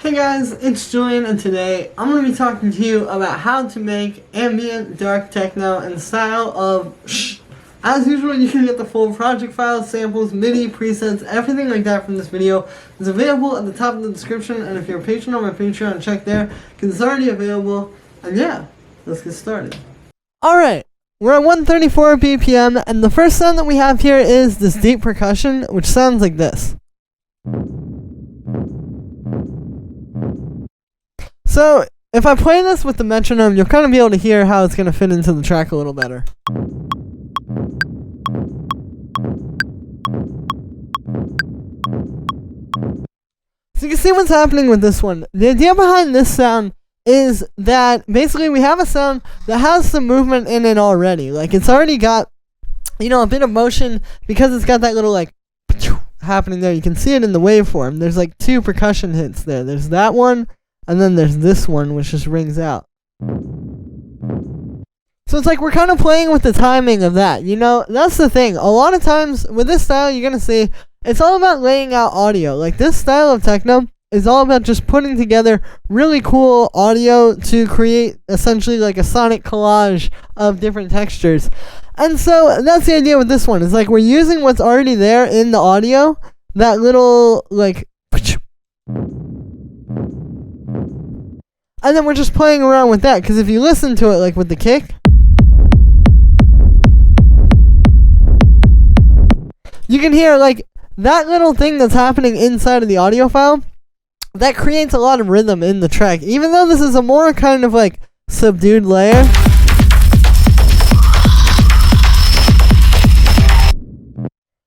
Hey guys, it's Julian, and today I'm going to be talking to you about how to make ambient dark techno in the style of shh. As usual, you can get the full project files, samples, MIDI, presets, everything like that from this video is available at the top of the description, and if you're a patron on my Patreon, check there, because it's already available, and yeah, let's get started. Alright, we're at 134 BPM, and the first sound that we have here is this deep percussion, which sounds like this. So, if I play this with the metronome, you'll kind of be able to hear how it's going to fit into the track a little better. So you can see what's happening with this one. The idea behind this sound is that basically we have a sound that has some movement in it already. Like, it's already got, a bit of motion because it's got that little, happening there. You can see it in the waveform. There's, two percussion hits there. There's that one. And then there's this one, which just rings out. So it's like we're kind of playing with the timing of that. That's the thing. A lot of times with this style, you're going to see it's all about laying out audio. Like, this style of techno is all about just putting together really cool audio to create essentially like a sonic collage of different textures. And so that's the idea with this one. It's like we're using what's already there in the audio, that little and then we're just playing around with that, because if you listen to it, with the kick, you can hear, that little thing that's happening inside of the audio file, that creates a lot of rhythm in the track. Even though this is a more kind of, subdued layer,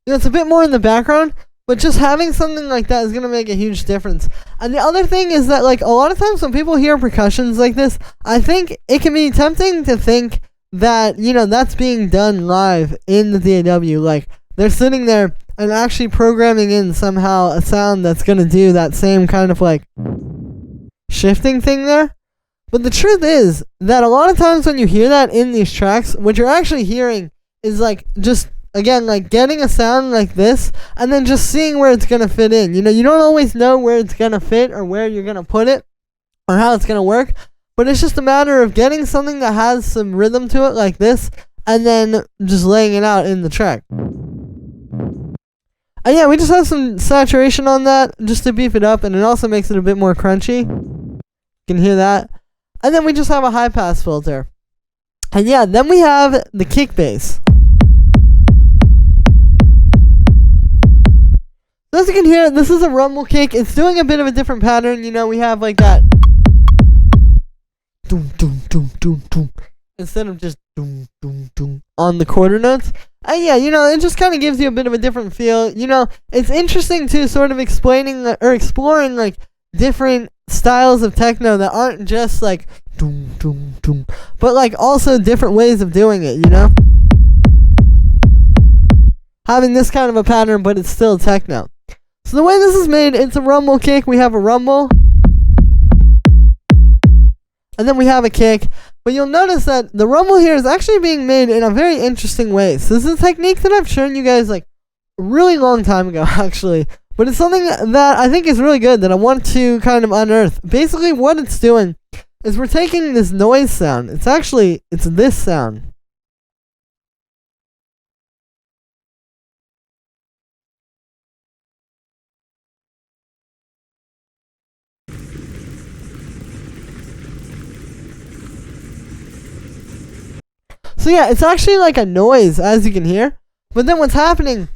it's a bit more in the background. But just having something like that is going to make a huge difference. And the other thing is that, a lot of times when people hear percussions like this, I think it can be tempting to think that, that's being done live in the DAW. They're sitting there and actually programming in somehow a sound that's going to do that same kind of, shifting thing there. But the truth is that a lot of times when you hear that in these tracks, what you're actually hearing is, just... Again, getting a sound like this, and then just seeing where it's going to fit in. You don't always know where it's going to fit, or where you're going to put it, or how it's going to work, but it's just a matter of getting something that has some rhythm to it like this, and then just laying it out in the track. And yeah, we just have some saturation on that, just to beef it up, and it also makes it a bit more crunchy. You can hear that. And then we just have a high-pass filter. And yeah, then we have the kick bass. As you can hear, this is a rumble kick. It's doing a bit of a different pattern. We have that. Doom, doom, doom, doom, doom. Instead of just doom, doom, doom on the quarter notes. And yeah, it just kind of gives you a bit of a different feel. It's interesting to sort of explaining or exploring different styles of techno that aren't just doom, doom, doom. But also different ways of doing it, Having this kind of a pattern, but it's still techno. So the way this is made, it's a rumble kick. We have a rumble. And then we have a kick. But you'll notice that the rumble here is actually being made in a very interesting way. So this is a technique that I've shown you guys a really long time ago, actually. But it's something that I think is really good that I want to kind of unearth. Basically what it's doing is we're taking this noise sound. It's this sound. So yeah, it's actually like a noise, as you can hear. But then what's happening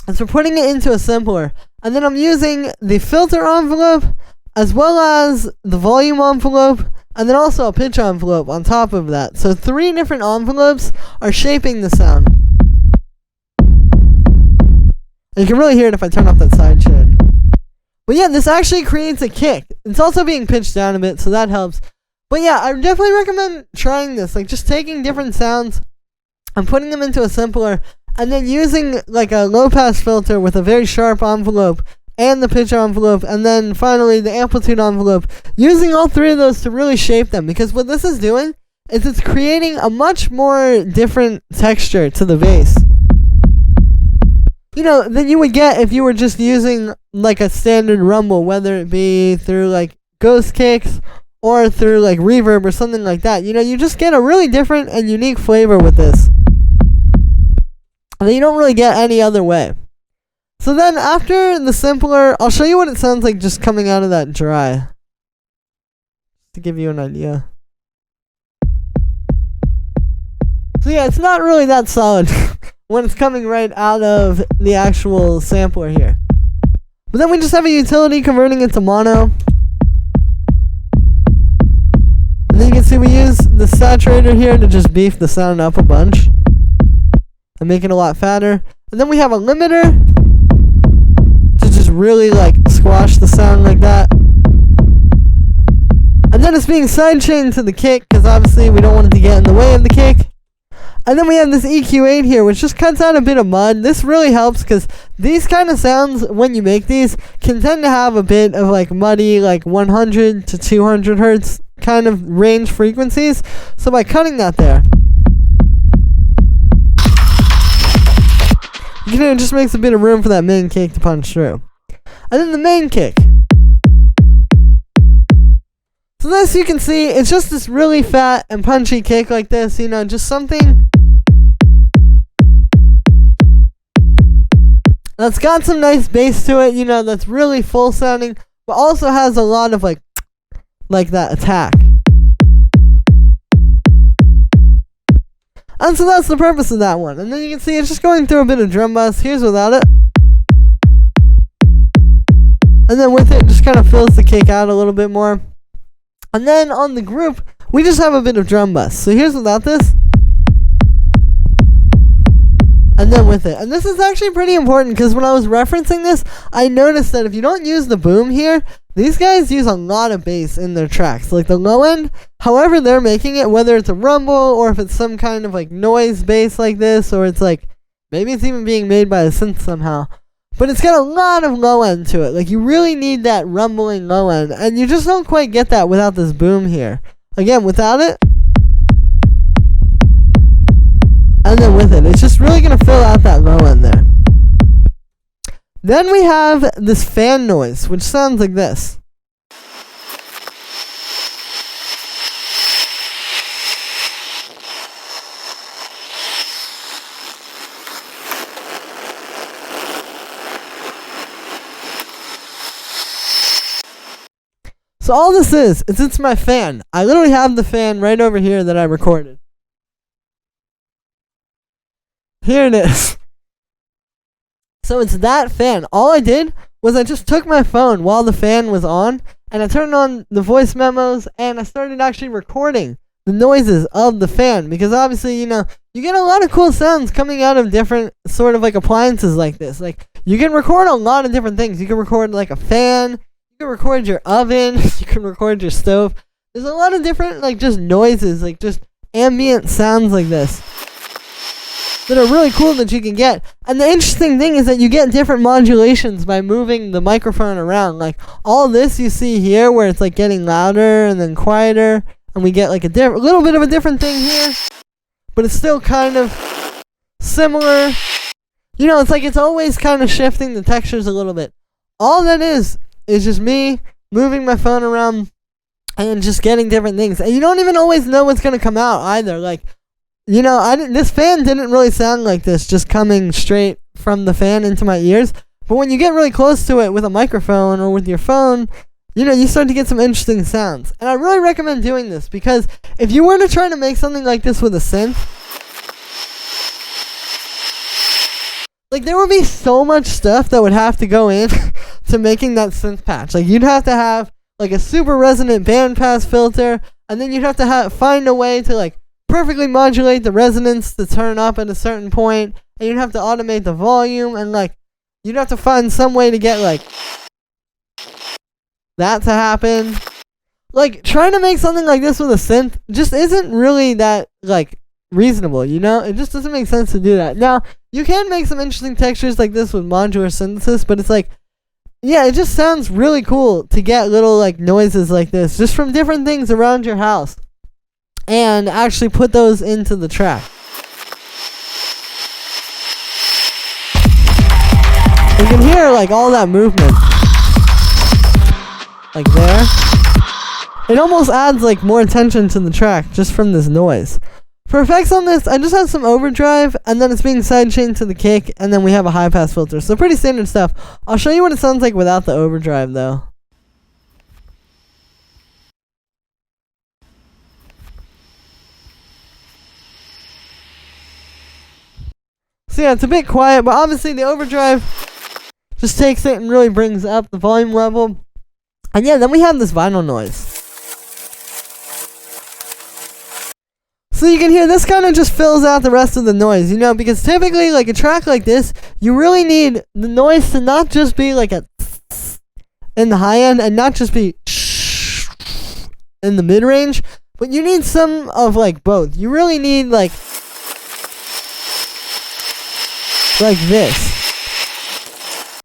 is we're putting it into a sampler. And then I'm using the filter envelope, as well as the volume envelope, and then also a pitch envelope on top of that. So 3 different envelopes are shaping the sound. And you can really hear it if I turn off that side shade. But yeah, this actually creates a kick. It's also being pitched down a bit, so that helps. But yeah, I definitely recommend trying this. Just taking different sounds and putting them into a sampler, and then using a low-pass filter with a very sharp envelope, and the pitch envelope, and then finally the amplitude envelope. Using all 3 of those to really shape them, because what this is doing is it's creating a much more different texture to the bass. than you would get if you were just using like a standard rumble, whether it be through like ghost kicks or through like reverb or something like that. You just get a really different and unique flavor with this that you don't really get any other way. So then after the simpler, I'll show you what it sounds like just coming out of that dry, to give you an idea. So yeah, it's not really that solid when it's coming right out of the actual sampler here. But then we just have a utility converting it to mono. And then you can see we use the saturator here to just beef the sound up a bunch and make it a lot fatter. And then we have a limiter to just really like squash the sound like that. And then it's being sidechained to the kick, because obviously we don't want it to get in the way of the kick. And then we have this EQ8 here, which just cuts out a bit of mud. This really helps, because these kind of sounds, when you make these, can tend to have a bit of like muddy, like 100 to 200 hertz kind of range frequencies. So by cutting that there, it just makes a bit of room for that main kick to punch through. And then the main kick. So this, you can see, it's just this really fat and punchy kick like this, just something that's got some nice bass to it, that's really full sounding, but also has a lot of like that attack. And so that's the purpose of that one. And then you can see it's just going through a bit of drum bus. Here's without it. And then with it, just kind of fills the kick out a little bit more. And then on the group, we just have a bit of drum bus. So here's without this. And then with it. And this is actually pretty important, because when I was referencing this, I noticed that if you don't use the boom here, these guys use a lot of bass in their tracks. Like the low end, however they're making it, whether it's a rumble or if it's some kind of like noise bass like this, or it's like, maybe it's even being made by a synth somehow. But it's got a lot of low end to it. Like you really need that rumbling low end, and you just don't quite get that without this boom here. Again, without it, and then with it, it's just really going to fill out that low end there. Then we have this fan noise, which sounds like this. So all this is it's my fan. I literally have the fan right over here that I recorded. Here it is. So it's that fan. All I did was I just took my phone while the fan was on, and I turned on the voice memos, and I started actually recording the noises of the fan, because obviously, you get a lot of cool sounds coming out of different sort of like appliances like this. Like you can record a lot of different things. You can record like a fan. You can record your oven, you can record your stove. There's a lot of different like just noises, like just ambient sounds like this that are really cool that you can get. And the interesting thing is that you get different modulations by moving the microphone around. Like all this you see here where it's like getting louder and then quieter, and we get like a little bit of a different thing here, but it's still kind of similar. It's like it's always kind of shifting the textures a little bit. All that is just me moving my phone around and just getting different things. And you don't even always know what's going to come out either. Like, this fan didn't really sound like this, just coming straight from the fan into my ears. But when you get really close to it with a microphone or with your phone, you start to get some interesting sounds. And I really recommend doing this, because if you were to try to make something like this with a synth, like there would be so much stuff that would have to go in to making that synth patch. Like you'd have to have like a super resonant bandpass filter, and then you'd have to find a way to like perfectly modulate the resonance to turn up at a certain point, and you'd have to automate the volume, and like you'd have to find some way to get like that to happen. Like trying to make something like this with a synth just isn't really that like reasonable, it just doesn't make sense to do that. Now you can make some interesting textures like this with modular synthesis, but it's like, yeah, it just sounds really cool to get little like noises like this just from different things around your house and actually put those into the track. You can hear like all that movement. Like there. It almost adds like more tension to the track just from this noise. For effects on this, I just have some overdrive, and then it's being sidechained to the kick, and then we have a high pass filter. So pretty standard stuff. I'll show you what it sounds like without the overdrive though. So yeah, it's a bit quiet, but obviously the overdrive just takes it and really brings up the volume level. And yeah, then we have this vinyl noise. So you can hear this kind of just fills out the rest of the noise, you know, because typically like a track like this, you really need the noise to not just be like a in the high end and not just be in the mid range, but you need some of like both. You really need like this,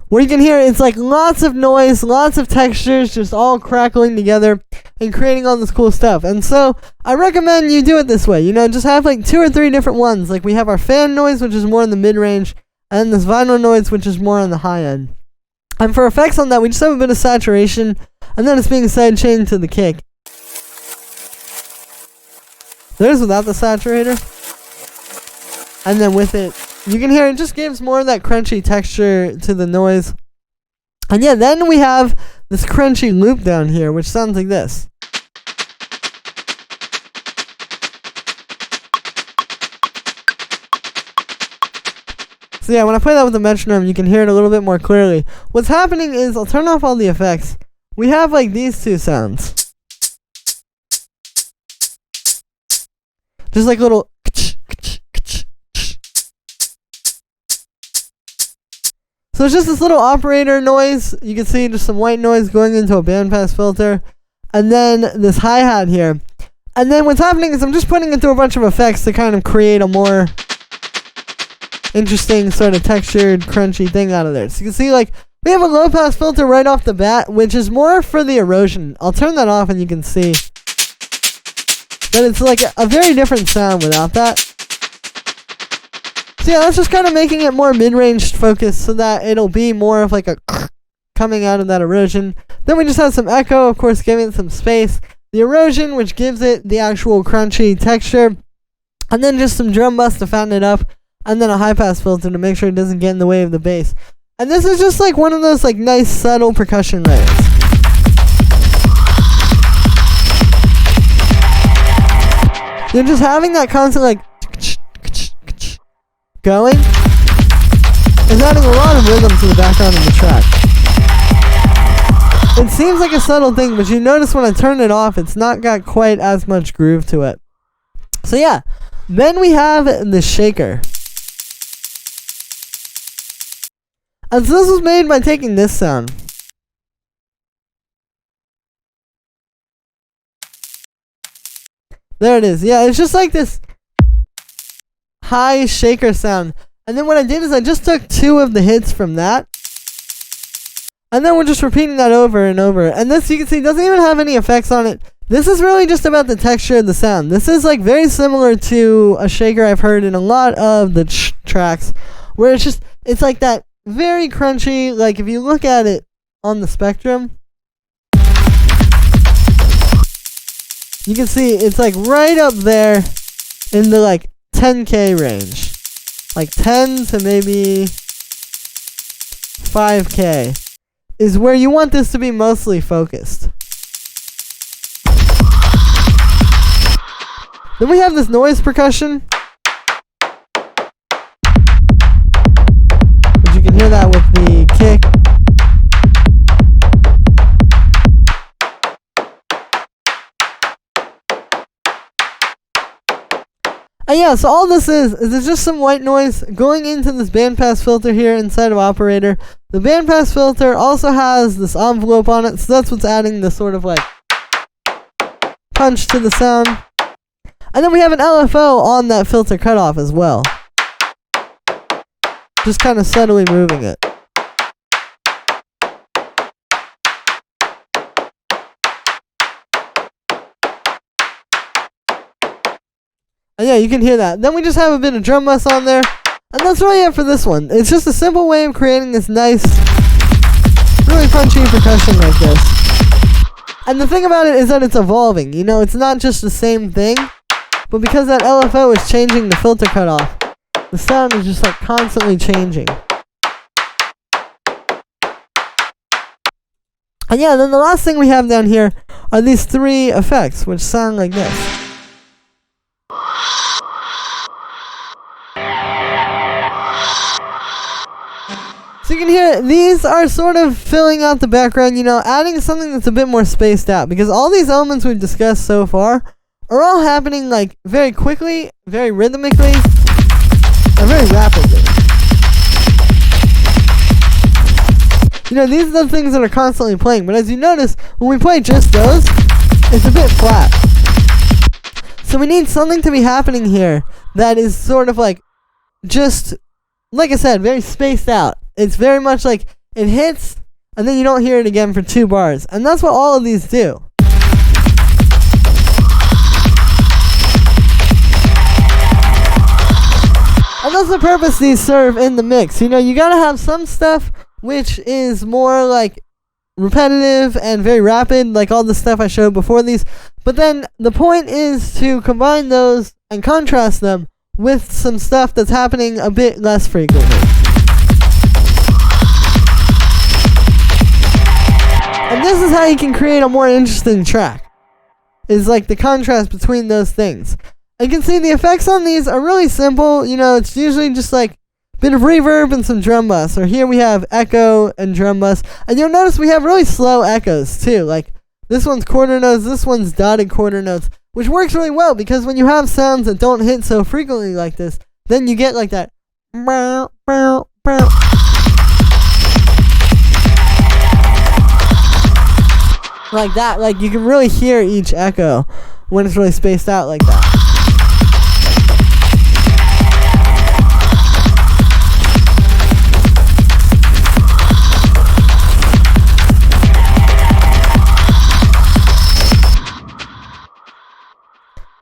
where you can hear it's like lots of noise, lots of textures, just all crackling together and creating all this cool stuff. And so I recommend you do it this way, you know, just have like 2 or 3 different ones. Like we have our fan noise, which is more in the mid range, and this vinyl noise, which is more on the high end. And for effects on that, we just have a bit of saturation, and then it's being sidechained to the kick. There's without the saturator, and then with it, you can hear it just gives more of that crunchy texture to the noise. And yeah, then we have this crunchy loop down here, which sounds like this. So yeah, when I play that with the metronome, you can hear it a little bit more clearly. What's happening is, I'll turn off all the effects. We have like these 2 sounds. Just like little. So it's just this little operator noise. You can see just some white noise going into a bandpass filter. And then this hi-hat here. And then what's happening is I'm just putting it through a bunch of effects to kind of create a more interesting sort of textured, crunchy thing out of there. So you can see like we have a low pass filter right off the bat, which is more for the erosion. I'll turn that off and you can see that it's like a very different sound without that. So yeah, that's just kind of making it more mid-range focused so that it'll be more of like a coming out of that erosion. Then we just have some echo, of course, giving it some space. The erosion, which gives it the actual crunchy texture. And then just some drum bus to fatten it up. And then a high-pass filter to make sure it doesn't get in the way of the bass. And this is just like one of those like nice subtle percussion layers. You're just having that constant like going is adding a lot of rhythm to the background of the track. It seems like a subtle thing, but you notice when I turn it off, it's not got quite as much groove to it. So yeah, then we have the shaker. And so this was made by taking this sound. There it is. Yeah, it's just like this high shaker sound. And then what I did is I just took 2 of the hits from that. And then we're just repeating that over and over. And this, you can see, doesn't even have any effects on it. This is really just about the texture of the sound. This is like very similar to a shaker I've heard in a lot of the tracks, where it's just, it's like that very crunchy, like if you look at it on the spectrum, you can see it's like right up there in the like 10K range. Like 10 to maybe 5K is where you want this to be mostly focused. Then we have this noise percussion, which you can hear that with the kick. And yeah, so all this is it's just some white noise going into this bandpass filter here inside of operator. The bandpass filter also has this envelope on it, so that's what's adding the sort of like punch to the sound. And then we have an LFO on that filter cutoff as well. Just kind of subtly moving it. And yeah, you can hear that. Then we just have a bit of drum bus on there. And that's really it for this one. It's just a simple way of creating this nice, really punchy percussion like this. And the thing about it is that it's evolving. You know, it's not just the same thing, but because that LFO is changing the filter cutoff, the sound is just like constantly changing. And yeah, then the last thing we have down here are these 3 effects, which sound like this. So you can hear, these are sort of filling out the background, you know, adding something that's a bit more spaced out. Because all these elements we've discussed so far are all happening like very quickly, very rhythmically, and very rapidly. You know, these are the things that are constantly playing, but as you notice, when we play just those, it's a bit flat. So we need something to be happening here that is sort of like, just, like I said, very spaced out. It's very much like, it hits, and then you don't hear it again for 2 bars. And that's what all of these do. And that's the purpose these serve in the mix. You know, you gotta have some stuff which is more like repetitive and very rapid, like all the stuff I showed before these. But then the point is to combine those and contrast them with some stuff that's happening a bit less frequently. And this is how you can create a more interesting track. Is like the contrast between those things. You can see the effects on these are really simple. You know, it's usually just like a bit of reverb and some drum bus. Or here we have echo and drum bus. And you'll notice we have really slow echoes too. Like this one's quarter notes, this one's dotted quarter notes. Which works really well because when you have sounds that don't hit so frequently like this, then you get like that. Like that, like you can really hear each echo when it's really spaced out like that.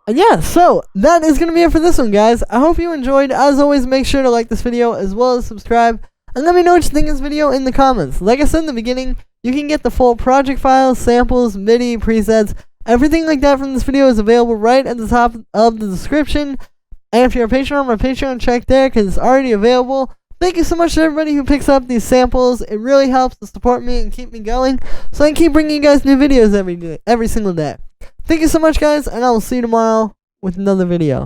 And yeah, so that is going to be it for this one, guys. I hope you enjoyed. As always, make sure to like this video as well as subscribe. And let me know what you think of this video in the comments. Like I said in the beginning, you can get the full project files, samples, MIDI, presets, everything like that from this video is available right at the top of the description. And if you're a patron on my Patreon, check there because it's already available. Thank you so much to everybody who picks up these samples. It really helps to support me and keep me going, so I can keep bringing you guys new videos every single day. Thank you so much, guys, and I will see you tomorrow with another video.